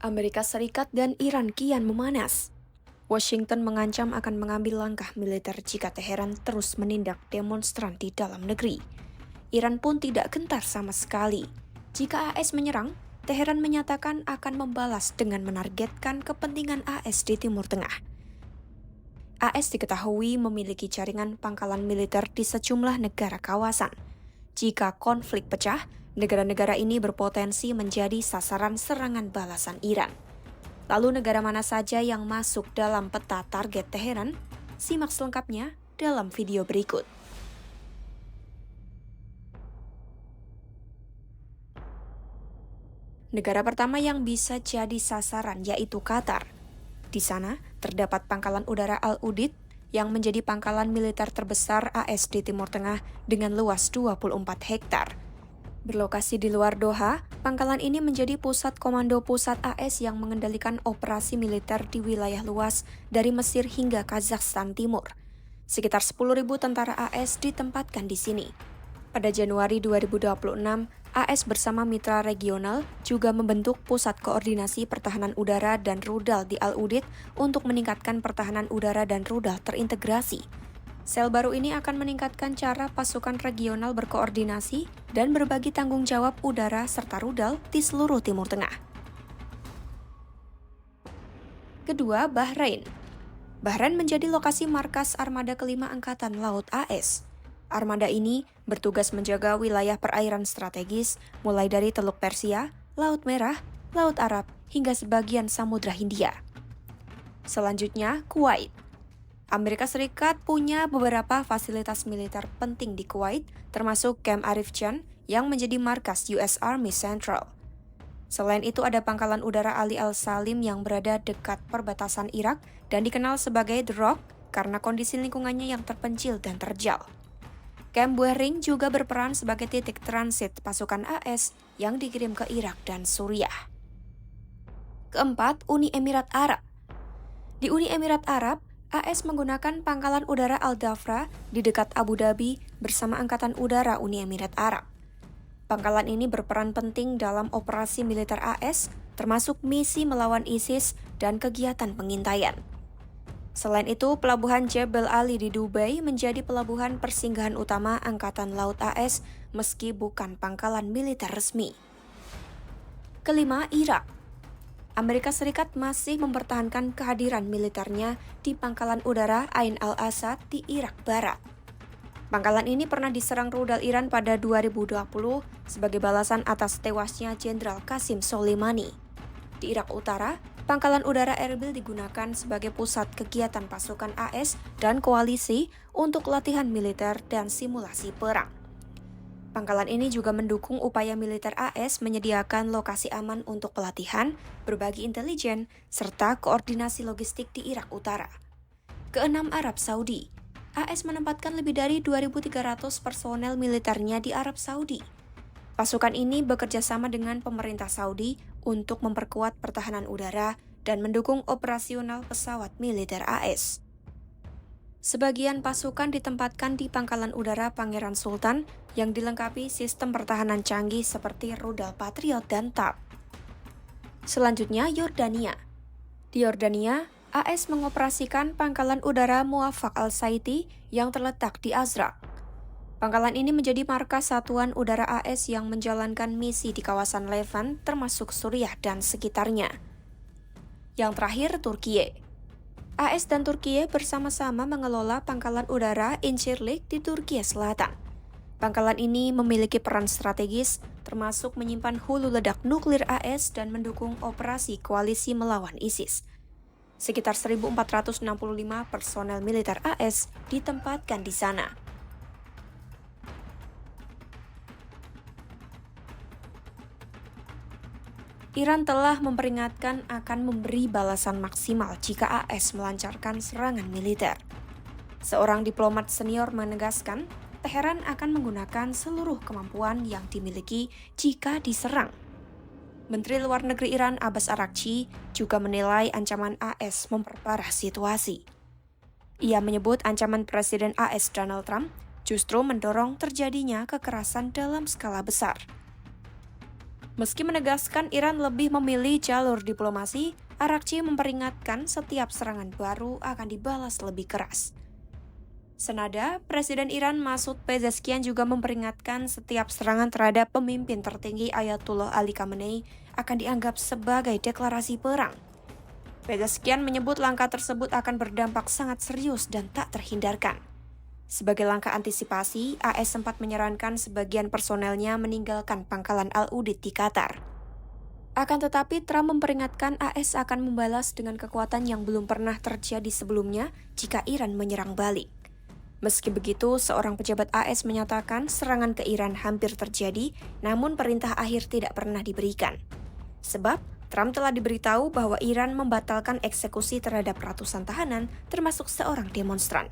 Amerika Serikat dan Iran kian memanas. Washington mengancam akan mengambil langkah militer jika Teheran terus menindak demonstran di dalam negeri. Iran pun tidak gentar sama sekali. Jika AS menyerang, Teheran menyatakan akan membalas dengan menargetkan kepentingan AS di Timur Tengah. AS diketahui memiliki jaringan pangkalan militer di sejumlah negara kawasan. Jika konflik pecah, negara-negara ini berpotensi menjadi sasaran serangan balasan Iran. Lalu negara mana saja yang masuk dalam peta target Teheran? Simak selengkapnya dalam video berikut. Negara pertama yang bisa jadi sasaran yaitu Qatar. Di sana terdapat pangkalan udara Al-Udeid yang menjadi pangkalan militer terbesar AS di Timur Tengah dengan luas 24 hektar. Berlokasi di luar Doha, pangkalan ini menjadi pusat komando pusat AS yang mengendalikan operasi militer di wilayah luas dari Mesir hingga Kazakhstan Timur. Sekitar 10.000 tentara AS ditempatkan di sini. Pada Januari 2026, AS bersama mitra regional juga membentuk Pusat Koordinasi Pertahanan Udara dan Rudal di Al-Udeid untuk meningkatkan pertahanan udara dan rudal terintegrasi. Sel baru ini akan meningkatkan cara pasukan regional berkoordinasi dan berbagi tanggung jawab udara serta rudal di seluruh Timur Tengah. Kedua, Bahrain. Bahrain menjadi lokasi markas armada kelima Angkatan Laut AS. Armada ini bertugas menjaga wilayah perairan strategis mulai dari Teluk Persia, Laut Merah, Laut Arab, hingga sebagian Samudra Hindia. Selanjutnya, Kuwait. Amerika Serikat punya beberapa fasilitas militer penting di Kuwait, termasuk Camp Arif Jan yang menjadi markas US Army Central. Selain itu ada pangkalan udara Ali Al-Salim yang berada dekat perbatasan Irak dan dikenal sebagai The Rock karena kondisi lingkungannya yang terpencil dan terjal. Camp Buehring juga berperan sebagai titik transit pasukan AS yang dikirim ke Irak dan Suriah. Keempat, Uni Emirat Arab. Di Uni Emirat Arab, AS menggunakan pangkalan udara Al-Dhafra di dekat Abu Dhabi bersama Angkatan Udara Uni Emirat Arab. Pangkalan ini berperan penting dalam operasi militer AS, termasuk misi melawan ISIS dan kegiatan pengintaian. Selain itu, pelabuhan Jebel Ali di Dubai menjadi pelabuhan persinggahan utama Angkatan Laut AS meski bukan pangkalan militer resmi. Kelima, Irak. Amerika Serikat masih mempertahankan kehadiran militernya di pangkalan udara Ain al-Asad di Irak Barat. Pangkalan ini pernah diserang rudal Iran pada 2020 sebagai balasan atas tewasnya Jenderal Qasim Soleimani. Di Irak Utara, pangkalan udara Erbil digunakan sebagai pusat kegiatan pasukan AS dan koalisi untuk latihan militer dan simulasi perang. Pangkalan ini juga mendukung upaya militer AS menyediakan lokasi aman untuk pelatihan, berbagi intelijen, serta koordinasi logistik di Irak Utara. Keenam, Arab Saudi. AS menempatkan lebih dari 2.300 personel militernya di Arab Saudi. Pasukan ini bekerja sama dengan pemerintah Saudi untuk memperkuat pertahanan udara dan mendukung operasional pesawat militer AS. Sebagian pasukan ditempatkan di pangkalan udara Pangeran Sultan yang dilengkapi sistem pertahanan canggih seperti rudal Patriot dan THAAD. Selanjutnya, Yordania. Di Yordania, AS mengoperasikan pangkalan udara Muwafaq al-Saiti yang terletak di Azraq. Pangkalan ini menjadi markas satuan udara AS yang menjalankan misi di kawasan Levant termasuk Suriah dan sekitarnya. Yang terakhir, Turkiye. AS dan Turkiye bersama-sama mengelola pangkalan udara Incirlik di Turkiye Selatan. Pangkalan ini memiliki peran strategis, termasuk menyimpan hulu ledak nuklir AS dan mendukung operasi koalisi melawan ISIS. Sekitar 1.465 personel militer AS ditempatkan di sana. Iran telah memperingatkan akan memberi balasan maksimal jika AS melancarkan serangan militer. Seorang diplomat senior menegaskan, Teheran akan menggunakan seluruh kemampuan yang dimiliki jika diserang. Menteri Luar Negeri Iran Abbas Araghchi juga menilai ancaman AS memperparah situasi. Ia menyebut ancaman Presiden AS Donald Trump justru mendorong terjadinya kekerasan dalam skala besar. Meski menegaskan Iran lebih memilih jalur diplomasi, Arakci memperingatkan setiap serangan baru akan dibalas lebih keras. Senada, Presiden Iran Masoud Pezeshkian juga memperingatkan setiap serangan terhadap pemimpin tertinggi Ayatollah Ali Khamenei akan dianggap sebagai deklarasi perang. Pezeshkian menyebut langkah tersebut akan berdampak sangat serius dan tak terhindarkan. Sebagai langkah antisipasi, AS sempat menyarankan sebagian personelnya meninggalkan pangkalan Al-Udeid di Qatar. Akan tetapi, Trump memperingatkan AS akan membalas dengan kekuatan yang belum pernah terjadi sebelumnya jika Iran menyerang balik. Meski begitu, seorang pejabat AS menyatakan serangan ke Iran hampir terjadi, namun perintah akhir tidak pernah diberikan. Sebab, Trump telah diberitahu bahwa Iran membatalkan eksekusi terhadap ratusan tahanan, termasuk seorang demonstran.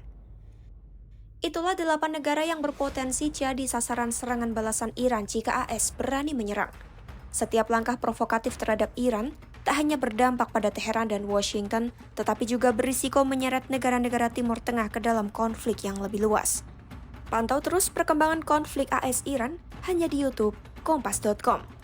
Itulah 8 negara yang berpotensi jadi sasaran serangan balasan Iran jika AS berani menyerang. Setiap langkah provokatif terhadap Iran tak hanya berdampak pada Teheran dan Washington, tetapi juga berisiko menyeret negara-negara Timur Tengah ke dalam konflik yang lebih luas. Pantau terus perkembangan konflik AS Iran hanya di YouTube Kompas.com.